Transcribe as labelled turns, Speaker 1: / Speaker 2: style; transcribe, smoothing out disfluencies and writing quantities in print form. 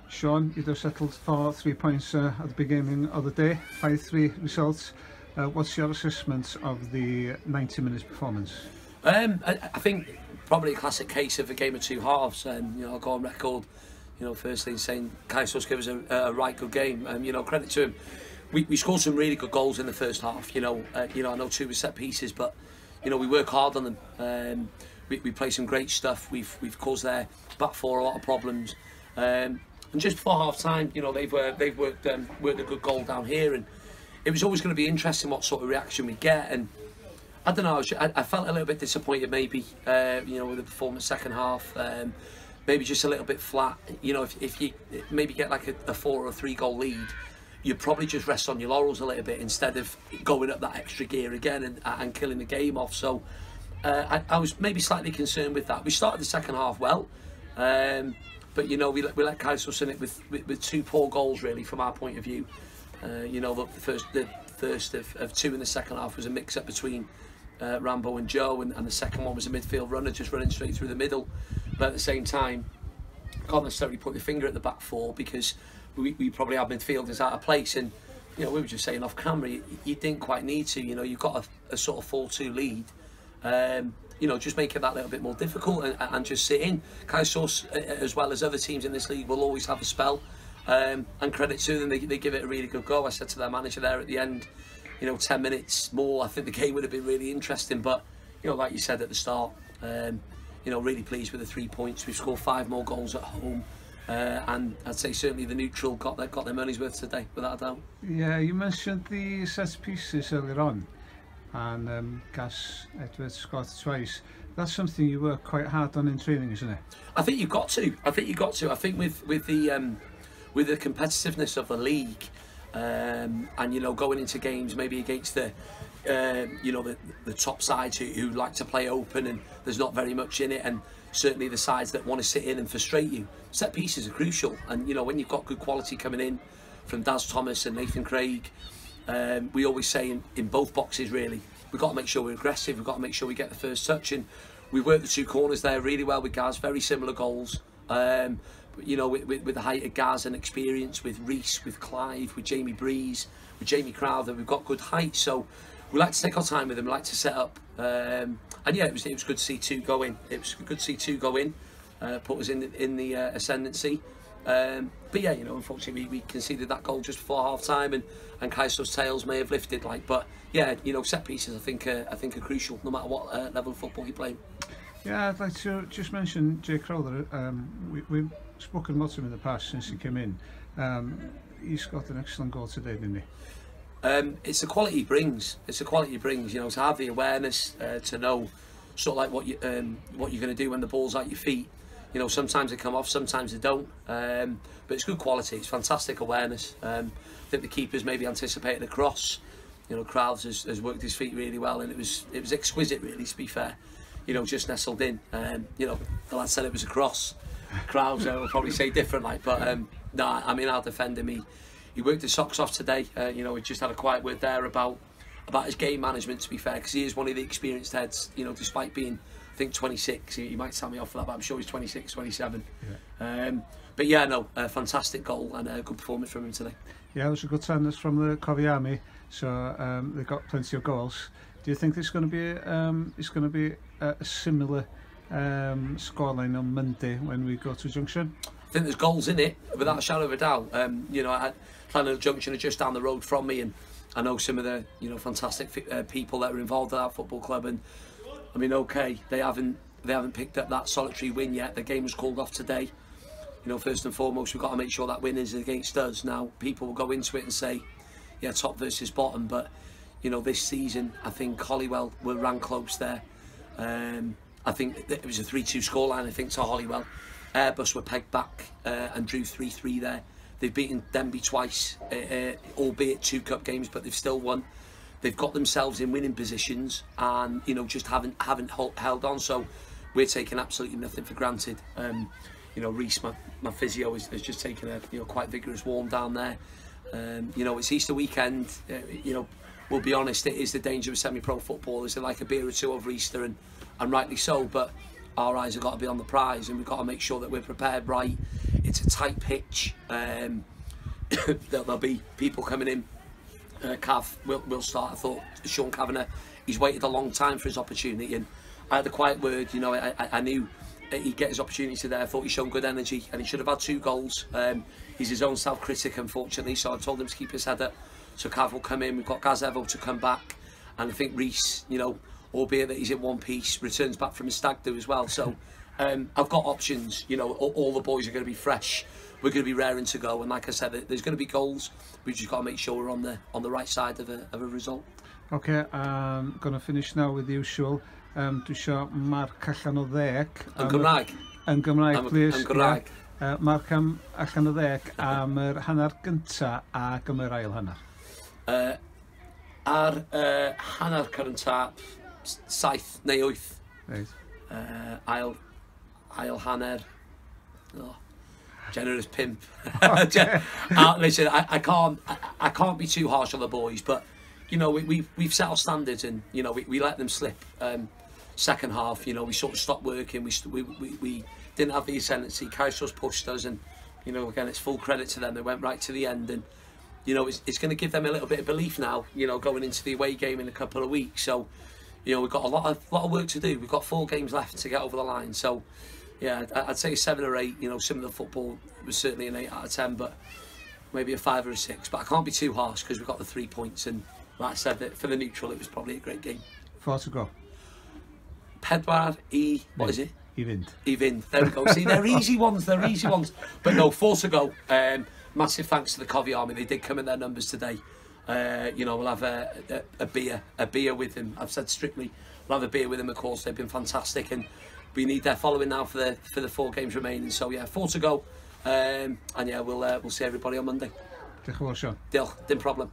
Speaker 1: Sean, you'd have settled for 3 points at the beginning of the day, 5-3 results. What's your assessment of the 90 minutes performance?
Speaker 2: I think probably a classic case of a game of two halves. I'll go on record, firstly in saying Caersws gave us a right good game. Credit to him. We scored some really good goals in the first half. I know two were set pieces, but we work hard on them. We play some great stuff. We've caused their back four a lot of problems. And just before half time, they've worked a good goal down here, and it was always going to be interesting what sort of reaction we get. And I don't know, I felt a little bit disappointed maybe, with the performance second half. Maybe just a little bit flat. If you maybe get like a 4 or 3 goal lead, you probably just rest on your laurels a little bit instead of going up that extra gear again and killing the game off. So I was maybe slightly concerned with that. We started the second half well, but we let Caersws in it with 2 poor goals really from our point of view. The first of 2 in the second half was a mix up between Rambo and Joe, and the second one was a midfield runner just running straight through the middle. But at the same time, can't necessarily put your finger at the back four because we probably have midfielders out of place, and we were just saying off camera, you didn't quite need to. You've got a sort of 4-2 lead. Just make it that little bit more difficult and just sit in. Caersws, as well as other teams in this league, will always have a spell. And credit to them, they give it a really good go. I said to their manager there at the end, 10 minutes more, I think the game would have been really interesting. But like you said at the start, really pleased with the 3 points. We've scored 5 more goals at home, and I'd say certainly the neutral got their money's worth today, without a doubt.
Speaker 1: Yeah, you mentioned the set pieces earlier on, and Gas Edwards scored twice. That's something you work quite hard on in training, isn't it? I think
Speaker 2: you've got to. I think with the competitiveness of the league, and going into games maybe against the top sides who like to play open and there's not very much in it, and certainly the sides that want to sit in and frustrate you, set pieces are crucial. And when you've got good quality coming in from Daz Thomas and Nathan Craig, we always say in both boxes really, we've got to make sure we're aggressive, we've got to make sure we get the first touch, and we worked the 2 corners there really well with Gaz, very similar goals. With the height of Gaz and experience, with Reese, with Clive, with Jamie Breeze, with Jamie Crowther, we've got good height, so we like to take our time with them, we like to set up, and yeah, it was good to see 2 go in. It was good to see 2 go in, put us in the ascendancy. But yeah, unfortunately we conceded that goal just before half time, and Caersws' tails may have lifted. But yeah, set pieces I think are crucial no matter what level of football you play.
Speaker 1: Yeah, I'd like to just mention Jay Crowther. We've spoken about him in the past since he came in. He's got an excellent goal today, didn't he?
Speaker 2: It's the quality he brings. To have the awareness, to know sort of like what you're going to do when the ball's at your feet. Sometimes they come off, sometimes they don't. But it's good quality. It's fantastic awareness. I think the keeper's maybe anticipated a cross. Crowds has worked his feet really well, and it was exquisite, really. To be fair, just nestled in. The lad said it was a cross. Crowds will probably say different, but I'll defend him. He worked his socks off today. We just had a quiet word there about his game management, to be fair, because he is one of the experienced heads. Despite being, I think, 26, he might tell me off for that, but I'm sure he's 26, 27. Yeah. But yeah, no, a fantastic goal and a good performance from him today.
Speaker 1: Yeah, it was a good tennis from the Covey Army, so they got plenty of goals. Do you think there's going to be a similar scoreline on Monday when we go to Junction?
Speaker 2: I think there's goals in it, without a shadow of a doubt. Planning Junction are just down the road from me, and I know some of the fantastic people that are involved at that football club. And I mean, okay, they haven't picked up that solitary win yet. The game was called off today. First and foremost, we've got to make sure that win is against us. Now, people will go into it and say, yeah, top versus bottom, but this season, I think Holywell were ran close there. I think it was a 3-2 scoreline, I think, to Holywell. Airbus were pegged back and drew 3-3 there. They've beaten Denby twice, albeit 2 cup games, but they've still won. They've got themselves in winning positions and just haven't held on. So we're taking absolutely nothing for granted. Reese, my physio, has just taken a quite vigorous warm down there. It's Easter weekend. We'll be honest, it is the danger of semi-pro footballers. They like a beer or 2 over Easter, and rightly so. But our eyes have got to be on the prize, and we've got to make sure that we're prepared right it's a tight pitch. There'll be people coming in. Cav will start. I thought Sean Kavanagh, he's waited a long time for his opportunity, and I had a quiet word. You know, I knew he'd get his opportunity there. I thought he's shown good energy, and he should have had 2 goals. He's his own self-critic, unfortunately, so I told him to keep his head up. So Cav will come in. We've got Gazevo to come back, and I think Reece, you know, albeit that he's in one piece, returns back from his stag do as well. So I've got options. You know, all the boys are going to be fresh. We're going to be raring to go, and like I said, there's going to be goals. We've just got to make sure we're on the right side of a result.
Speaker 1: Okay, I'm going to finish now with the usual. Dwi isio marc allan o 10.
Speaker 2: Yn Gymraeg?
Speaker 1: Yn Gymraeg, please.
Speaker 2: Yn Gymraeg.
Speaker 1: Marc allan o 10 am yr hanner gynta ac am yr ail hanner.
Speaker 2: Ar hanner cynta, 7 neu 8.
Speaker 1: Right.
Speaker 2: Ail hanner, generous pimp.
Speaker 1: Okay.
Speaker 2: Listen, I can't be too harsh on the boys, but you know we've set our standards, and you know we let them slip. Second half, you know, we sort of stopped working. We didn't have the ascendancy. Caersws pushed us, and you know, again, it's full credit to them. They went right to the end, and you know, it's going to give them a little bit of belief now. You know, going into the away game in a couple of weeks. So, you know, we've got a lot of work to do. We've got 4 games left to get over the line. So, yeah, I'd say 7 or 8. You know, some of the football was certainly an 8 out of 10, but maybe a 5 or a 6. But I can't be too harsh because we've got the 3 points, and like I said, for the neutral, it was probably a great game.
Speaker 1: 4 to go.
Speaker 2: Pedwar what is it?
Speaker 1: I fynd.
Speaker 2: I fynd. There we go. See, they're easy ones. They're easy ones. But no, 4 to go. Massive thanks to the Covey Army. They did come in their numbers today. You know, we'll have a beer with them. I've said strictly, we'll have a beer with them. Of course, they've been fantastic, and we need their following now for the 4 games remaining. So yeah, 4 to go. And yeah, we'll see everybody on Monday.
Speaker 1: Diolch yn fawr, Sean.
Speaker 2: Diolch, dim problem.